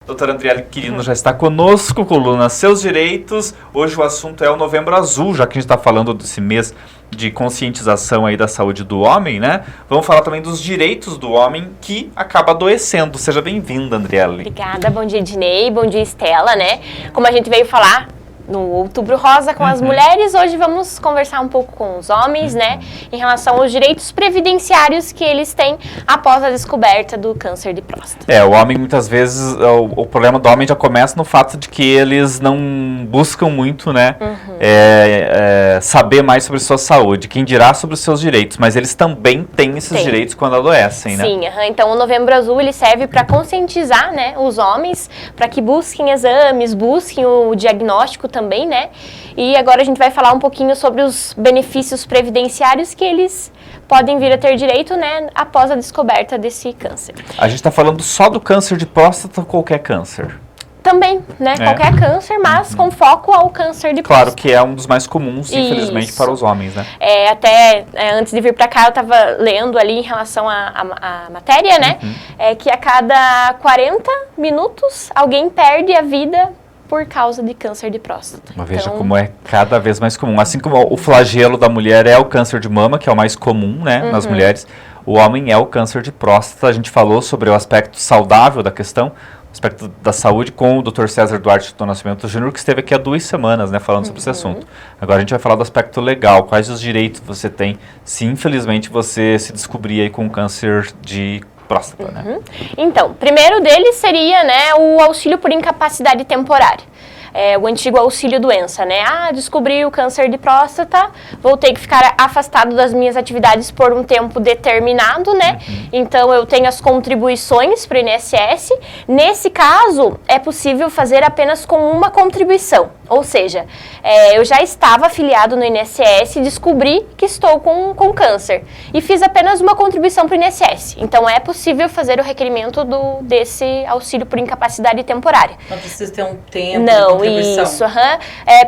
Doutora Andriele Quirino já está conosco, coluna Seus Direitos. Hoje o assunto é o Novembro Azul, já que a gente está falando desse mês de conscientização aí da saúde do homem, né? Vamos falar também dos direitos do homem que acaba adoecendo. Seja bem-vinda, Andriele. Obrigada, bom dia, Ednei, bom dia, Estela, né? Como a gente veio falar no Outubro Rosa com as mulheres, hoje vamos conversar um pouco com os homens, né, em relação aos direitos previdenciários que eles têm após a descoberta do câncer de próstata. O homem muitas vezes, o problema do homem já começa no fato de que eles não buscam muito, né, saber mais sobre sua saúde, quem dirá sobre os seus direitos, mas eles também têm esses direitos quando adoecem, né? Sim, então o Novembro Azul ele serve para conscientizar, né, os homens, para que busquem exames, busquem o diagnóstico também, né? E agora a gente vai falar um pouquinho sobre os benefícios previdenciários que eles podem vir a ter direito, né, após a descoberta desse câncer. A gente está falando só do câncer de próstata ou qualquer câncer? Também, né? Qualquer câncer, mas com foco ao câncer de próstata. Claro que é um dos mais comuns, infelizmente, para os homens, né? Antes de vir para cá, eu estava lendo ali em relação à matéria, né? Que a cada 40 minutos alguém perde a vida por causa de câncer de próstata. Mas veja como é cada vez mais comum. Assim como o flagelo da mulher é o câncer de mama, que é o mais comum, né, nas mulheres, o homem é o câncer de próstata. A gente falou sobre o aspecto saudável da questão, o aspecto da saúde com o Dr. César Duarte do Nascimento Júnior, que esteve aqui há 2 semanas, né, falando sobre esse assunto. Agora a gente vai falar do aspecto legal, quais os direitos você tem se infelizmente você se descobrir aí com câncer de próstata, né? Então, primeiro deles seria, né, o auxílio por incapacidade temporária. O antigo auxílio-doença, né? Descobri o câncer de próstata, vou ter que ficar afastado das minhas atividades por um tempo determinado, né? Então, eu tenho as contribuições para o INSS. Nesse caso, é possível fazer apenas com uma contribuição. Ou seja, eu já estava afiliado no INSS e descobri que estou com câncer. E fiz apenas uma contribuição para o INSS. Então, é possível fazer o requerimento desse auxílio por incapacidade temporária. Não precisa ter um tempo de contribuição. Isso.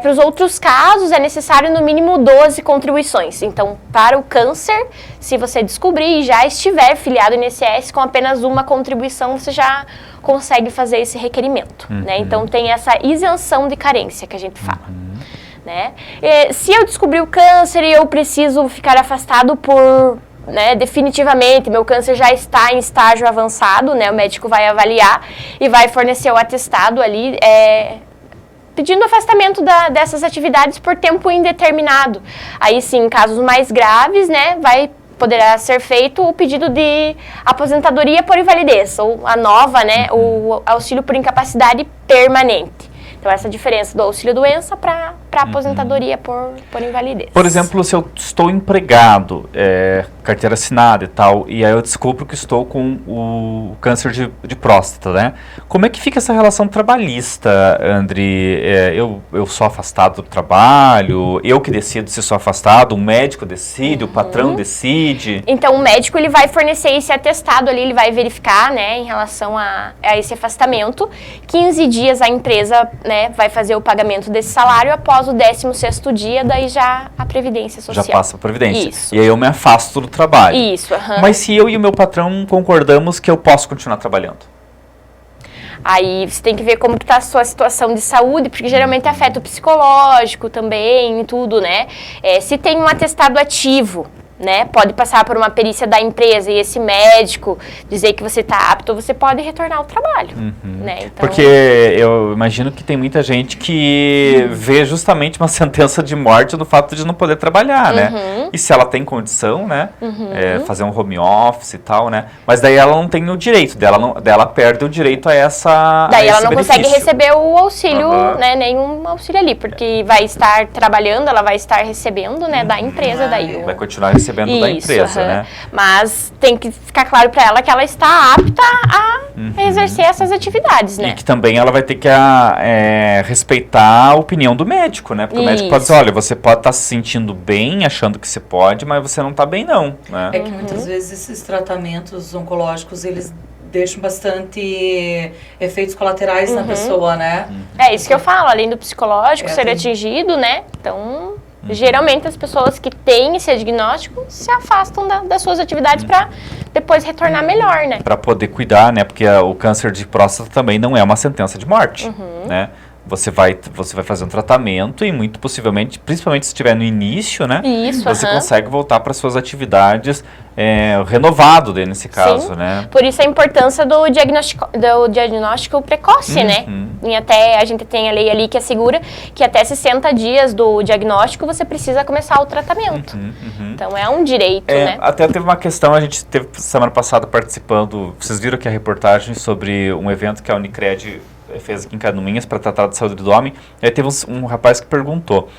Para os outros casos, é necessário no mínimo 12 contribuições. Então, para o câncer, se você descobrir e já estiver filiado no INSS, com apenas uma contribuição, você já consegue fazer esse requerimento, né? Então, tem essa isenção de carência que a gente fala, né? Se eu descobrir o câncer e eu preciso ficar afastado definitivamente, meu câncer já está em estágio avançado, né? O médico vai avaliar e vai fornecer o atestado ali, pedindo afastamento dessas atividades por tempo indeterminado. Aí sim, em casos mais graves, né, poderá ser feito o pedido de aposentadoria por invalidez, ou a nova, né, o auxílio por incapacidade permanente. Então, essa diferença do auxílio-doença para aposentadoria por invalidez. Por exemplo, se eu estou empregado, carteira assinada e tal, e aí eu descubro que estou com o câncer de próstata, né? Como é que fica essa relação trabalhista, Andri? Eu sou afastado do trabalho, eu que decido se sou afastado, o médico decide, o patrão decide? Então, o médico ele vai fornecer esse atestado ali, ele vai verificar, né, em relação a esse afastamento. 15 dias a empresa, né, vai fazer o pagamento desse salário, após o 16º dia, daí já a Previdência Social. Já passa a Previdência. Isso. E aí eu me afasto do trabalho. Isso. Mas se eu e o meu patrão concordamos que eu posso continuar trabalhando? Aí você tem que ver como que está a sua situação de saúde, porque geralmente afeta o psicológico também e tudo, né? Se tem um atestado ativo, né, pode passar por uma perícia da empresa e esse médico dizer que você está apto, você pode retornar ao trabalho, né? Então... Porque eu imagino que tem muita gente que vê justamente uma sentença de morte no fato de não poder trabalhar, né? E se ela tem condição, né, fazer um home office e tal, né? Mas daí ela não tem o direito, dela perde o direito a essa Daí ela não benefício. Consegue receber o auxílio, né, nenhum auxílio ali, porque vai estar trabalhando, ela vai estar recebendo, né, da empresa, daí vai continuar recebendo da empresa, né? Mas tem que ficar claro para ela que ela está apta a exercer essas atividades, né? E que também ela vai ter que respeitar a opinião do médico, né? Porque o médico pode dizer, olha, você pode estar se sentindo bem, achando que você pode, mas você não está bem não, né? É que muitas vezes esses tratamentos oncológicos, eles deixam bastante efeitos colaterais na pessoa, né? É isso que eu falo, além do psicológico ser atingido, né? Então... Geralmente as pessoas que têm esse diagnóstico se afastam das suas atividades para depois retornar melhor, né? Para poder cuidar, né? Porque o câncer de próstata também não é uma sentença de morte, né? Você vai fazer um tratamento e muito possivelmente, principalmente se estiver no início, né? Isso, você consegue voltar para suas atividades renovado nesse caso, né? Por isso a importância do diagnóstico precoce, né? E até a gente tem a lei ali que assegura que até 60 dias do diagnóstico você precisa começar o tratamento. Então é um direito, né? Até teve uma questão, a gente teve semana passada participando, vocês viram aqui a reportagem sobre um evento que a Unicred fez aqui em Canoinhas para tratar da saúde do homem. Aí teve um rapaz que perguntou,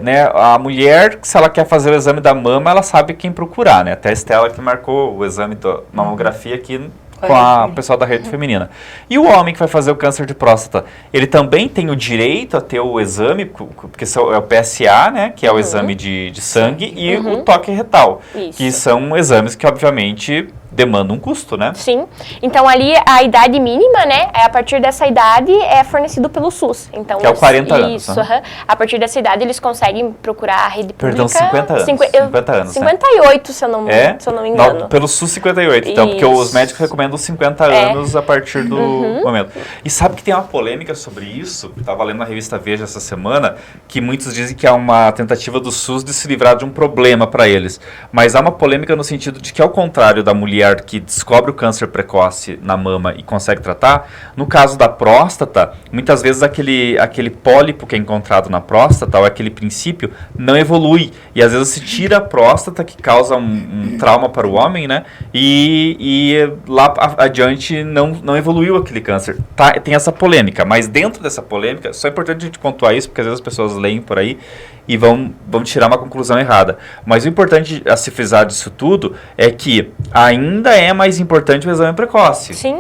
né, a mulher, se ela quer fazer o exame da mama, ela sabe quem procurar, né? Até a Estela que marcou o exame da mamografia aqui com a pessoal da rede feminina. E o homem que vai fazer o câncer de próstata, ele também tem o direito a ter o exame, porque é o PSA, né, que é o exame de sangue, e o toque retal, que são exames que, obviamente, demandam um custo, né? Sim. Então, ali, a idade mínima, né, a partir dessa idade é fornecido pelo SUS. Então, que é o 40 anos. Isso, a partir dessa idade, eles conseguem procurar a rede pública. Perdão, 50 anos. 50 anos, 58, se eu não me engano. Não, pelo SUS 58, então, porque os médicos recomendam 50 anos a partir do momento. E sabe que tem uma polêmica sobre isso? Estava lendo na revista Veja essa semana, que muitos dizem que é uma tentativa do SUS de se livrar de um problema para eles. Mas há uma polêmica no sentido de que, ao contrário da mulher que descobre o câncer precoce na mama e consegue tratar, no caso da próstata, muitas vezes aquele pólipo que é encontrado na próstata, ou aquele princípio, não evolui. E às vezes se tira a próstata, que causa um trauma para o homem, né? E lá adiante não evoluiu aquele câncer. Tem essa polêmica, mas dentro dessa polêmica, só é importante a gente pontuar isso, porque às vezes as pessoas leem por aí e vão tirar uma conclusão errada. Mas o importante a se frisar disso tudo é que ainda é mais importante o exame precoce. Sim.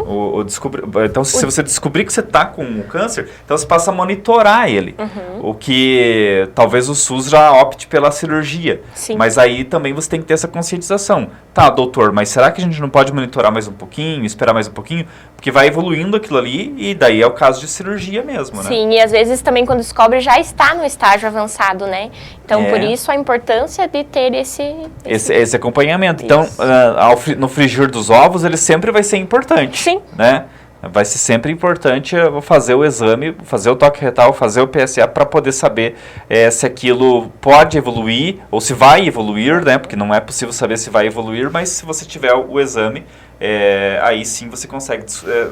Então, se você descobrir que você está com o câncer, então você passa a monitorar ele. O que talvez o SUS já opte pela cirurgia. Sim. Mas aí também você tem que ter essa conscientização. Tá, doutor, mas será que a gente não pode monitorar mais um pouquinho, esperar mais um pouquinho? Porque vai evoluindo aquilo ali e daí é o caso de cirurgia mesmo, né? Sim, e às vezes também quando descobre já está no estágio avançado, né? Então, por isso a importância de ter esse acompanhamento. Isso. Então, no frigir dos ovos, ele sempre vai ser importante. Sim. Né? Vai ser sempre importante fazer o exame, fazer o toque retal, fazer o PSA para poder saber se aquilo pode evoluir ou se vai evoluir, né? Porque não é possível saber se vai evoluir, mas se você tiver o exame, aí sim você consegue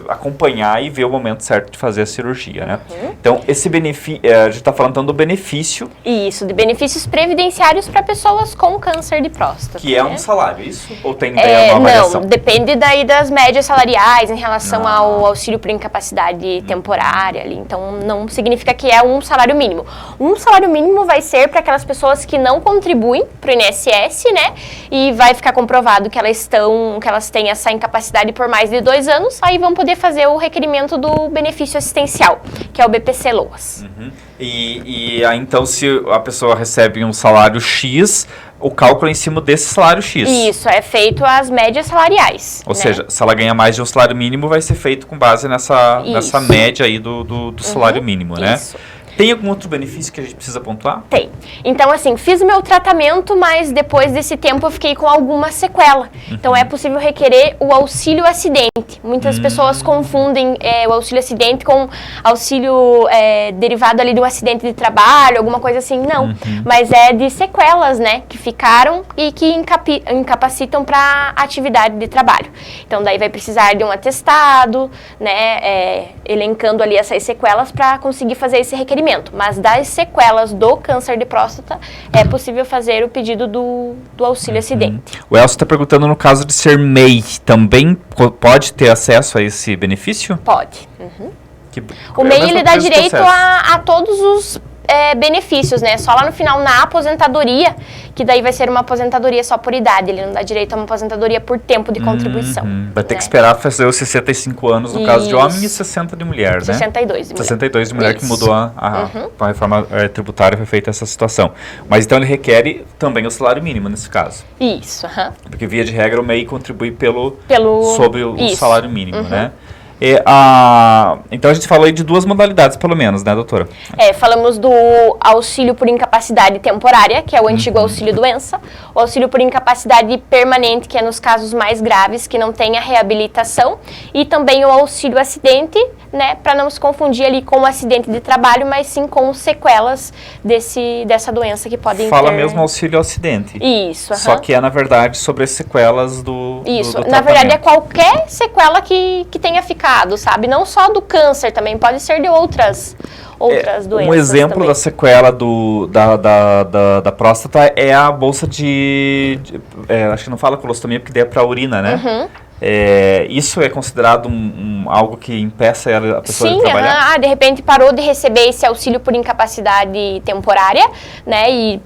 acompanhar e ver o momento certo de fazer a cirurgia, né? Então, esse benefício, a gente está falando então do benefício. Isso, de benefícios previdenciários para pessoas com câncer de próstata. Que é um salário, isso? Ou tem uma variação? Não, depende daí das médias salariais em relação ao auxílio por incapacidade temporária ali. Então, não significa que é um salário mínimo. Um salário mínimo vai ser para aquelas pessoas que não contribuem para o INSS, né? E vai ficar comprovado que elas têm essa incapacidade por mais de 2 anos, aí vão poder fazer o requerimento do benefício assistencial, que é o BPC-LOAS. E aí, então, se a pessoa recebe um salário X, o cálculo é em cima desse salário X. Isso, é feito as médias salariais. Ou seja, se ela ganha mais de um salário mínimo, vai ser feito com base nessa média aí do salário mínimo, né? Isso. Tem algum outro benefício que a gente precisa pontuar? Tem. Então, assim, fiz o meu tratamento, mas depois desse tempo eu fiquei com alguma sequela. Então, é possível requerer o auxílio acidente. Muitas pessoas confundem o auxílio acidente com auxílio derivado ali de um acidente de trabalho, alguma coisa assim. Não, mas é de sequelas, né, que ficaram e que incapacitam para atividade de trabalho. Então, daí vai precisar de um atestado, né, elencando ali essas sequelas para conseguir fazer esse requerimento. Mas das sequelas do câncer de próstata, é possível fazer o pedido do auxílio acidente. O Elcio está perguntando, no caso de ser MEI, também pode ter acesso a esse benefício? Pode. O MEI, ele dá direito a todos os benefícios, né? Só lá no final, na aposentadoria, que daí vai ser uma aposentadoria só por idade. Ele não dá direito a uma aposentadoria por tempo de contribuição. Vai ter que esperar fazer os 65 anos no caso de homem e 60 de mulher, né? 62 de mulher. 62 de mulher. Que mudou com a reforma tributária, foi feita essa situação. Mas então ele requer também o salário mínimo nesse caso. Isso, Porque via de regra o MEI contribui sobre o Isso. salário mínimo, né? Então a gente falou aí de duas modalidades, pelo menos, né, doutora? Falamos do auxílio por incapacidade temporária, que é o antigo auxílio-doença, o auxílio por incapacidade permanente, que é nos casos mais graves, que não tem a reabilitação, e também o auxílio-acidente, né, para não se confundir ali com o acidente de trabalho, mas sim com sequelas dessa doença que podem Fala mesmo auxílio-acidente. Isso. Só que na verdade, sobre as sequelas do Isso, do na verdade é qualquer sequela que tenha ficado, sabe? Não só do câncer também, pode ser de outras doenças. Um exemplo também. da sequela da próstata é a bolsa acho que não fala colostomia porque daí é para urina, né? Uhum. Isso é considerado algo que impeça a pessoa de trabalhar? De repente parou de receber esse auxílio por incapacidade temporária, né? E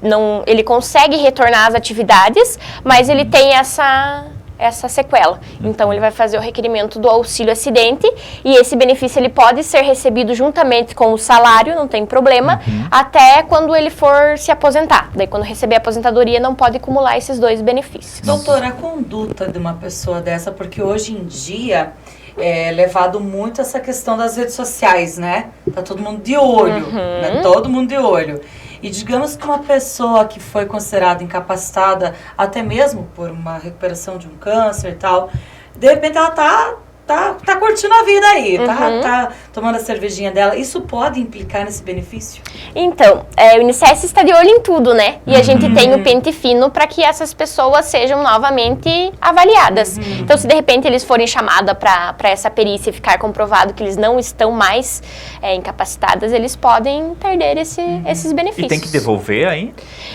ele consegue retornar às atividades, mas ele tem essa sequela. Então, ele vai fazer o requerimento do auxílio-acidente e esse benefício ele pode ser recebido juntamente com o salário, não tem problema, até quando ele for se aposentar. Daí, quando receber a aposentadoria, não pode acumular esses dois benefícios. Doutora, a conduta de uma pessoa dessa, porque hoje em dia é levado muito essa questão das redes sociais, né? Tá todo mundo de olho, né? Todo mundo de olho. E digamos que uma pessoa que foi considerada incapacitada, até mesmo por uma recuperação de um câncer e tal, de repente ela tá curtindo a vida aí, tá tomando a cervejinha dela. Isso pode implicar nesse benefício? Então, o INSS está de olho em tudo, né? E a gente tem o pente fino para que essas pessoas sejam novamente avaliadas. Então, se de repente eles forem chamados para essa perícia e ficar comprovado que eles não estão mais incapacitados, eles podem perder esses benefícios. E tem que devolver aí?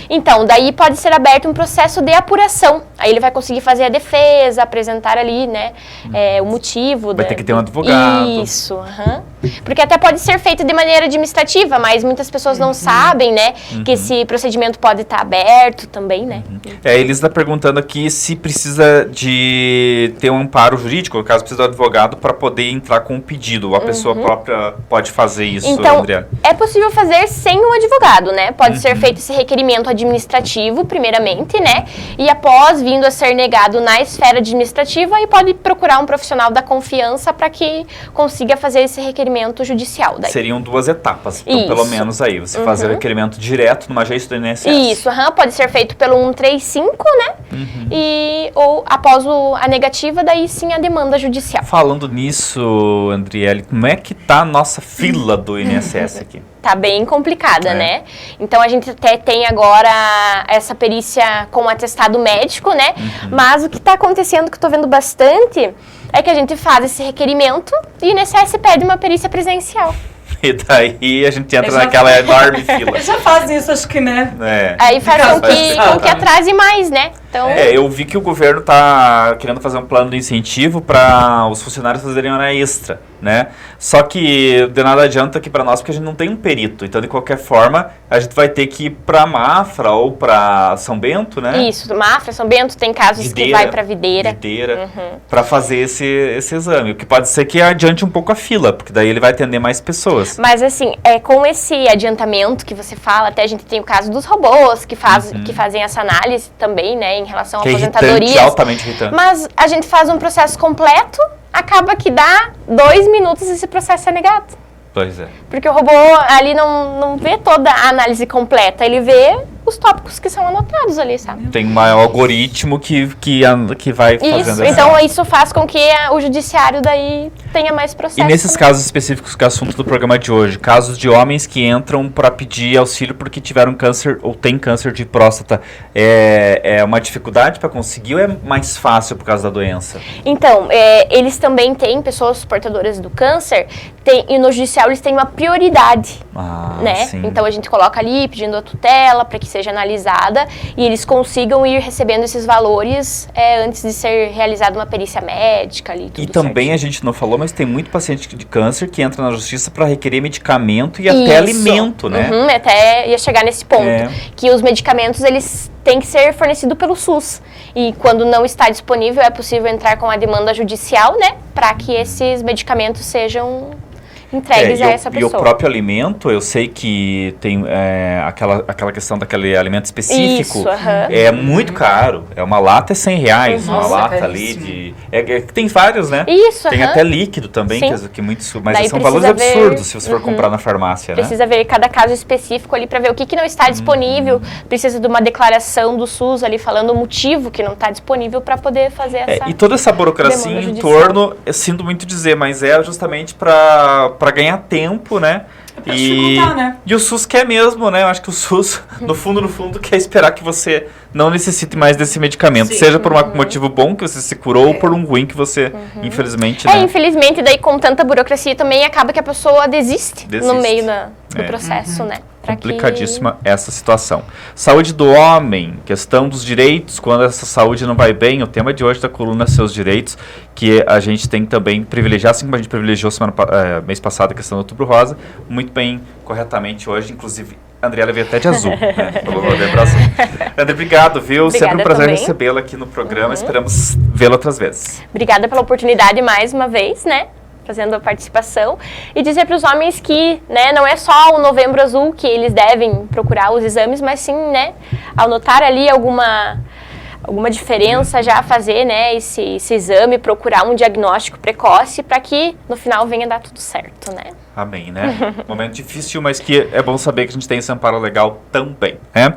Então, daí pode ser aberto um processo de apuração. Aí ele vai conseguir fazer a defesa, apresentar ali, né, o motivo. Vai ter que ter um advogado. Isso, porque até pode ser feito de maneira administrativa, mas muitas pessoas não sabem, né, que esse procedimento pode estar aberto também, né. Ele está perguntando aqui se precisa de ter um amparo jurídico, no caso precisa do advogado para poder entrar com um pedido. A pessoa própria pode fazer isso, então, Andrea? É possível fazer sem um advogado, né? Pode ser feito esse requerimento administrativo, primeiramente, né? E após vindo a ser negado na esfera administrativa, aí pode procurar um profissional da confiança para que consiga fazer esse requerimento judicial. Daí. Seriam duas etapas, então pelo menos aí. Você fazer o requerimento direto numa agência do INSS. Isso, pode ser feito pelo 135, né? Ou após a negativa, daí sim a demanda judicial. Falando nisso, Andriele, como é que tá a nossa fila do INSS aqui? Tá bem complicada, né? Então, a gente até tem agora essa perícia com atestado médico, né? Mas o que tá acontecendo, que eu tô vendo bastante, é que a gente faz esse requerimento e o INSS pede uma perícia presencial. E daí a gente entra naquela enorme fila. Eles já fazem isso, acho que, né? Aí faz com que atrase mais, né? Então... eu vi que o governo tá querendo fazer um plano de incentivo para os funcionários fazerem hora extra, né? Só que de nada adianta aqui para nós, porque a gente não tem um perito. Então, de qualquer forma, a gente vai ter que ir para Mafra ou para São Bento, né? Isso, Mafra, São Bento, tem casos que vai para Videira. Para fazer esse exame. O que pode ser que adiante um pouco a fila, porque daí ele vai atender mais pessoas. Mas assim, com esse adiantamento que você fala, até a gente tem o caso dos robôs que fazem essa análise também, né, em relação à aposentadoria. Altamente irritante. Mas a gente faz um processo completo, acaba que dá 2 minutos e esse processo é negado. Pois é. Porque o robô ali não vê toda a análise completa, ele vê os tópicos que são anotados ali, sabe? Tem um algoritmo que vai fazendo Então isso faz com que o judiciário daí tenha mais processo. E nesses casos específicos que é o assunto do programa de hoje, casos de homens que entram para pedir auxílio porque tiveram câncer ou têm câncer de próstata, é uma dificuldade para conseguir ou é mais fácil por causa da doença? Então, eles também têm, pessoas portadoras do câncer, e no judicial eles têm uma prioridade, né? Sim. Então a gente coloca ali pedindo a tutela para que seja analisada e eles consigam ir recebendo esses valores antes de ser realizada uma perícia médica ali. Tudo e também certinho. A gente não falou, mas tem muito paciente de câncer que entra na justiça para requerer medicamento e até alimento, né? Até ia chegar nesse ponto, que os medicamentos eles têm que ser fornecidos pelo SUS e quando não está disponível é possível entrar com a demanda judicial, né, para que esses medicamentos sejam entregues a essa E pessoa. o próprio alimento, eu sei que tem aquela questão daquele alimento específico. Isso, aham. É muito caro. Uma lata é R$100, uma Nossa, lata caríssimo. ali de... tem vários, né? Isso, Tem aham. até líquido também, Sim. que muitos... Mas Daí são valores precisa ver- absurdos se você for comprar na farmácia, né? Precisa ver cada caso específico ali para ver o que não está disponível. Precisa de uma declaração do SUS ali falando o motivo que não está disponível para poder fazer essa... E toda essa burocracia demanda em judicial. torno, eu sinto muito dizer, mas é justamente para ganhar tempo, né? pra dificultar, né? E o SUS quer mesmo, né? Eu acho que o SUS, no fundo, quer esperar que você não necessite mais desse medicamento. Sim. Seja por um motivo bom que você se curou ou por um ruim que você, infelizmente, né? Infelizmente, daí com tanta burocracia também acaba que a pessoa desiste. Desiste. No meio do É. processo, né? Pra que- Complicadíssima essa situação. Saúde do homem, questão dos direitos, quando essa saúde não vai bem, o tema de hoje da coluna Seus Direitos, que a gente tem que também privilegiar, assim como a gente privilegiou mês passado a questão do Outubro Rosa, muito bem, corretamente hoje, inclusive a Andrea veio até de azul, né? Pelo lembrança. André, obrigado, viu? Obrigada Sempre um prazer também. recebê-la aqui no programa, esperamos vê-la outras vezes. Obrigada pela oportunidade mais uma vez, né? Fazendo a participação. E dizer para os homens que, né, não é só o Novembro Azul que eles devem procurar os exames, mas sim, né, ao notar ali alguma diferença, já fazer, né, esse exame, procurar um diagnóstico precoce para que no final venha dar tudo certo, né? Amém, né? Momento difícil, mas que é bom saber que a gente tem esse amparo legal também, né?